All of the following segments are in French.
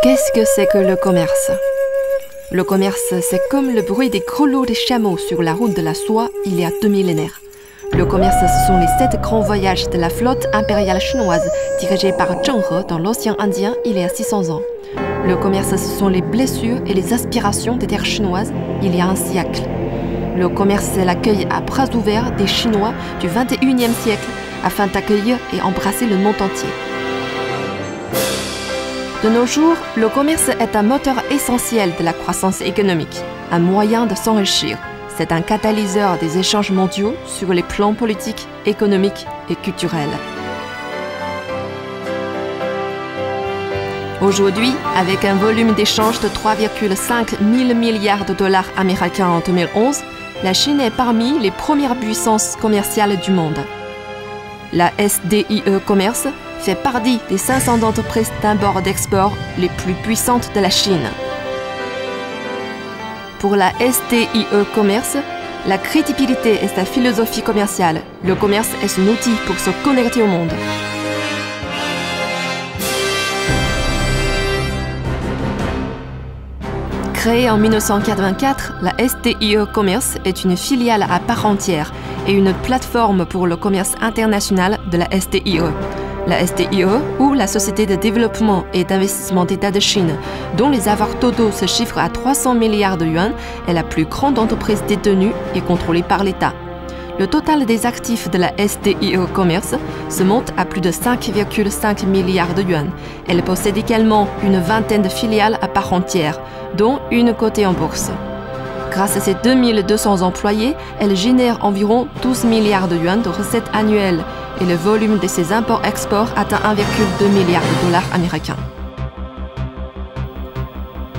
Qu'est-ce que c'est que le commerce? Le commerce, c'est comme le bruit des grelots des chameaux sur la route de la soie il y a 2 millénaires. Le commerce, ce sont les 7 grands voyages de la flotte impériale chinoise dirigée par Zheng He dans l'océan Indien il y a 600 ans. Le commerce, ce sont les blessures et les aspirations des terres chinoises il y a un siècle. Le commerce, c'est l'accueil à bras ouverts des Chinois du 21e siècle afin d'accueillir et embrasser le monde entier. De nos jours, le commerce est un moteur essentiel de la croissance économique, un moyen de s'enrichir. C'est un catalyseur des échanges mondiaux sur les plans politiques, économiques et culturels. Aujourd'hui, avec un volume d'échange de 3,5 000 milliards de dollars américains en 2011, la Chine est parmi les premières puissances commerciales du monde. La SDIE Commerce fait partie des 500 entreprises d'import-d'export les plus puissantes de la Chine. Pour la SDIE Commerce, la crédibilité est sa philosophie commerciale. Le commerce est son outil pour se connecter au monde. Créée en 1984, la SDIE Commerce est une filiale à part entière et une plateforme pour le commerce international de la SDIE. La SDIE, ou la Société de développement et d'investissement d'État de Chine, dont les avoirs totaux se chiffrent à 300 milliards de yuan, est la plus grande entreprise détenue et contrôlée par l'État. Le total des actifs de la SDIE Commerce se monte à plus de 5,5 milliards de yuan. Elle possède également une vingtaine de filiales à part entière, dont une cotée en bourse. Grâce à ses 2200 employés, elle génère environ 12 milliards de yuan de recettes annuelles et le volume de ses imports-exports atteint 1,2 milliard de dollars américains.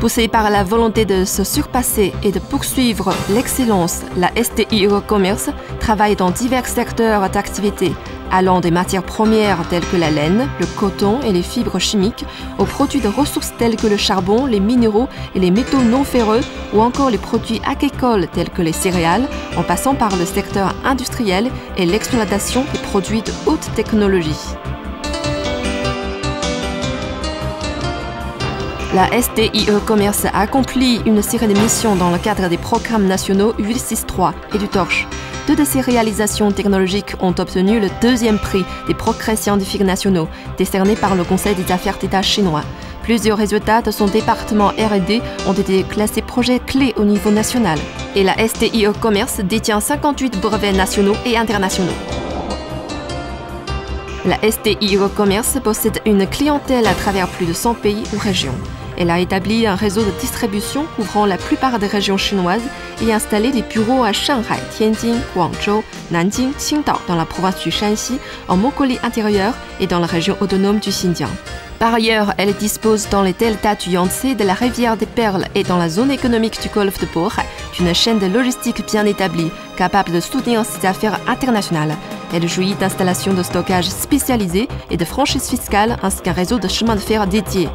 Poussée par la volonté de se surpasser et de poursuivre l'excellence, la SDIE Commerce travaille dans divers secteurs d'activité, allant des matières premières telles que la laine, le coton et les fibres chimiques, aux produits de ressources tels que le charbon, les minéraux et les métaux non ferreux, ou encore les produits agricoles tels que les céréales, en passant par le secteur industriel et l'exploitation des produits de haute technologie. La SDIE Commerce a accompli une série de missions dans le cadre des programmes nationaux 863 et du Torche. 2 de ces réalisations technologiques ont obtenu le 2e prix des progrès scientifiques nationaux, décerné par le Conseil des affaires d'État chinois. Plusieurs résultats de son département R&D ont été classés projets clés au niveau national. Et la SDIE Commerce détient 58 brevets nationaux et internationaux. La SDIE Commerce possède une clientèle à travers plus de 100 pays ou régions. Elle a établi un réseau de distribution couvrant la plupart des régions chinoises et installé des bureaux à Shanghai, Tianjin, Guangzhou, Nanjing, Qingdao dans la province du Shanxi, en Mongolie intérieure et dans la région autonome du Xinjiang. Par ailleurs, elle dispose dans les deltas du Yangtze, de la rivière des Perles et dans la zone économique du golfe de Bohai d'une chaîne de logistique bien établie, capable de soutenir ses affaires internationales. Elle jouit d'installations de stockage spécialisées et de franchises fiscales ainsi qu'un réseau de chemins de fer dédiés.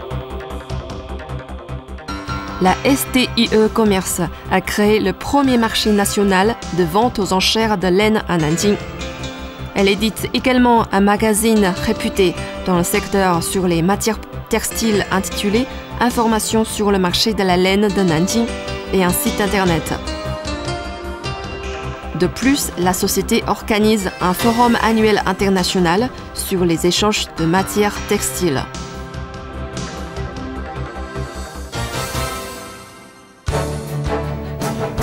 La SDIE Commerce a créé le premier marché national de vente aux enchères de laine à Nanjing. Elle édite également un magazine réputé dans le secteur sur les matières textiles intitulé « Informations sur le marché de la laine de Nanjing » et un site internet. De plus, la société organise un forum annuel international sur les échanges de matières textiles.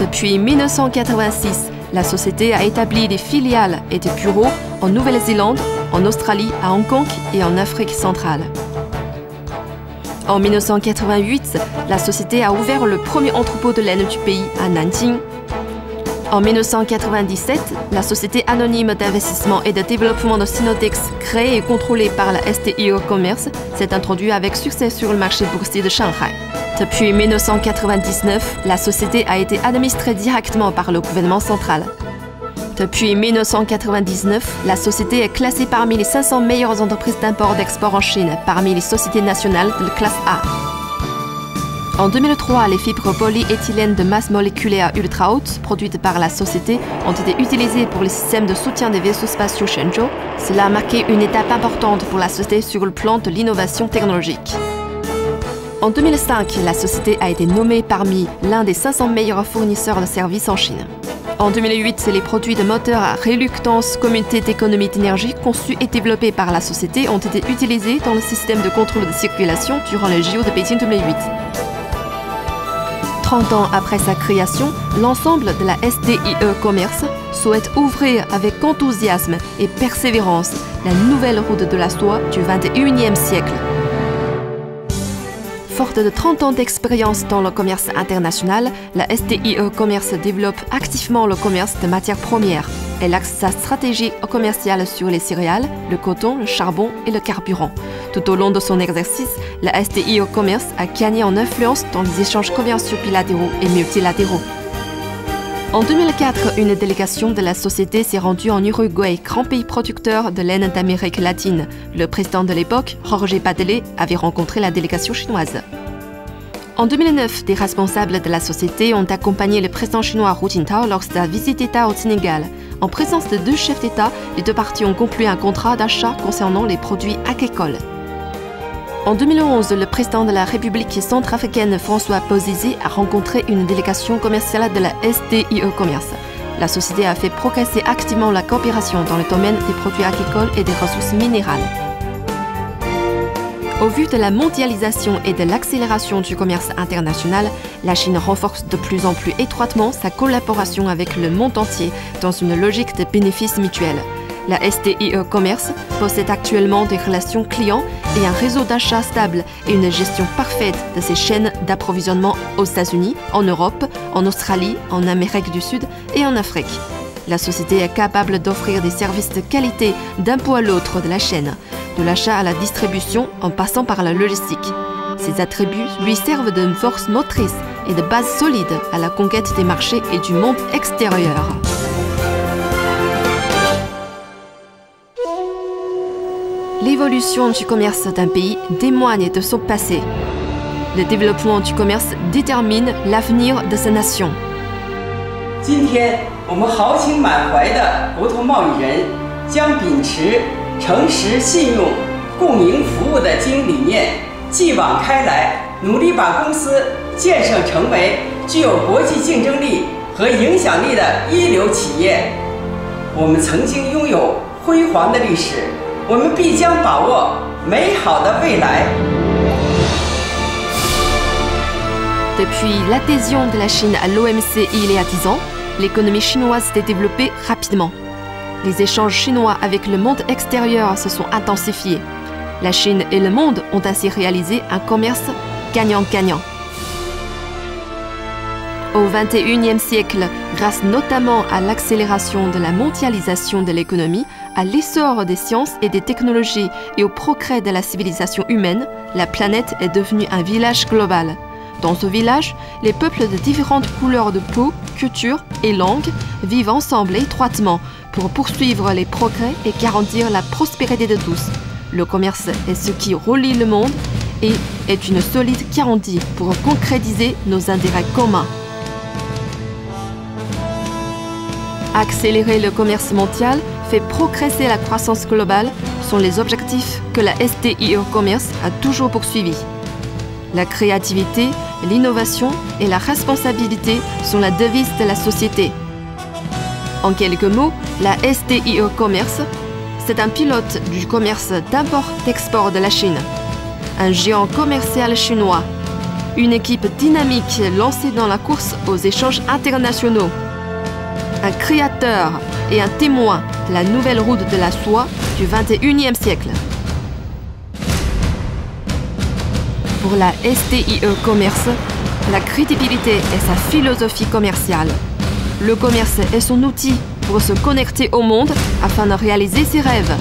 Depuis 1986, la société a établi des filiales et des bureaux en Nouvelle-Zélande, en Australie, à Hong Kong et en Afrique centrale. En 1988, la société a ouvert le premier entrepôt de laine du pays à Nanjing. En 1997, la société anonyme d'investissement et de développement de Sinotex, créée et contrôlée par la SDIE Commerce, s'est introduite avec succès sur le marché boursier de Shanghai. Depuis 1999, la société a été administrée directement par le gouvernement central. Depuis 1999, la société est classée parmi les 500 meilleures entreprises d'import-d'export en Chine, parmi les sociétés nationales de classe A. En 2003, les fibres polyéthylènes de masse moléculaire ultra haute, produites par la société, ont été utilisées pour les systèmes de soutien des vaisseaux spatiaux Shenzhou. Cela a marqué une étape importante pour la société sur le plan de l'innovation technologique. En 2005, la société a été nommée parmi l'un des 500 meilleurs fournisseurs de services en Chine. En 2008, les produits de moteurs à réluctance communauté d'économie d'énergie conçus et développés par la société ont été utilisés dans le système de contrôle de circulation durant le JO de Beijing 2008. 30 ans après sa création, l'ensemble de la SDIE Commerce souhaite ouvrir avec enthousiasme et persévérance la nouvelle route de la soie du XXIe siècle. Forte de 30 ans d'expérience dans le commerce international, la SDIE Commerce développe activement le commerce de matières premières. Elle axe sa stratégie commerciale sur les céréales, le coton, le charbon et le carburant. Tout au long de son exercice, la SDIE Commerce a gagné en influence dans les échanges commerciaux bilatéraux et multilatéraux. En 2004, une délégation de la société s'est rendue en Uruguay, grand pays producteur de laine d'Amérique latine. Le président de l'époque, Jorge Batlle, avait rencontré la délégation chinoise. En 2009, des responsables de la société ont accompagné le président chinois Hu Jintao lors de sa visite d'État au Sénégal. En présence de 2 chefs d'État, les 2 parties ont conclu un contrat d'achat concernant les produits agricoles. En 2011, le président de la République centrafricaine François Bozizé a rencontré une délégation commerciale de la SDIE Commerce. La société a fait progresser activement la coopération dans le domaine des produits agricoles et des ressources minérales. Au vu de la mondialisation et de l'accélération du commerce international, la Chine renforce de plus en plus étroitement sa collaboration avec le monde entier dans une logique de bénéfices mutuels. La SDIE Commerce possède actuellement des relations clients et un réseau d'achat stable et une gestion parfaite de ses chaînes d'approvisionnement aux États-Unis, en Europe, en Australie, en Amérique du Sud et en Afrique. La société est capable d'offrir des services de qualité d'un bout à l'autre de la chaîne, de l'achat à la distribution en passant par la logistique. Ces attributs lui servent de force motrice et de base solide à la conquête des marchés et du monde extérieur. L'évolution du commerce d'un pays témoigne de son passé. Le développement du commerce détermine l'avenir de sa nation. 今天，我们豪情满怀的国投贸易人将秉持诚实信用、共赢服务的经营理念，继往开来，努力把公司建设成为具有国际竞争力和影响力的一流企业。我们曾经拥有辉煌的历史。 我们必将把握美好的未来。 Depuis l'adhésion de la Chine à l'OMC il y a 10 ans, l'économie chinoise s'est développée rapidement. Les échanges chinois avec le monde extérieur se sont intensifiés. La Chine et le monde ont ainsi réalisé un commerce gagnant-gagnant. Au XXIe siècle, grâce notamment à l'accélération de la mondialisation de l'économie, à l'essor des sciences et des technologies et au progrès de la civilisation humaine, la planète est devenue un village global. Dans ce village, les peuples de différentes couleurs de peau, culture et langues vivent ensemble étroitement pour poursuivre les progrès et garantir la prospérité de tous. Le commerce est ce qui relie le monde et est une solide garantie pour concrétiser nos intérêts communs. Accélérer le commerce mondial fait progresser la croissance globale sont les objectifs que la SDIE Commerce a toujours poursuivis. La créativité, l'innovation et la responsabilité sont la devise de la société. En quelques mots, la SDIE Commerce, c'est un pilote du commerce d'import-export de la Chine, un géant commercial chinois, une équipe dynamique lancée dans la course aux échanges internationaux, un créateur et un témoin de la nouvelle route de la soie du XXIe siècle. Pour la SDIE Commerce, la crédibilité est sa philosophie commerciale. Le commerce est son outil pour se connecter au monde afin de réaliser ses rêves.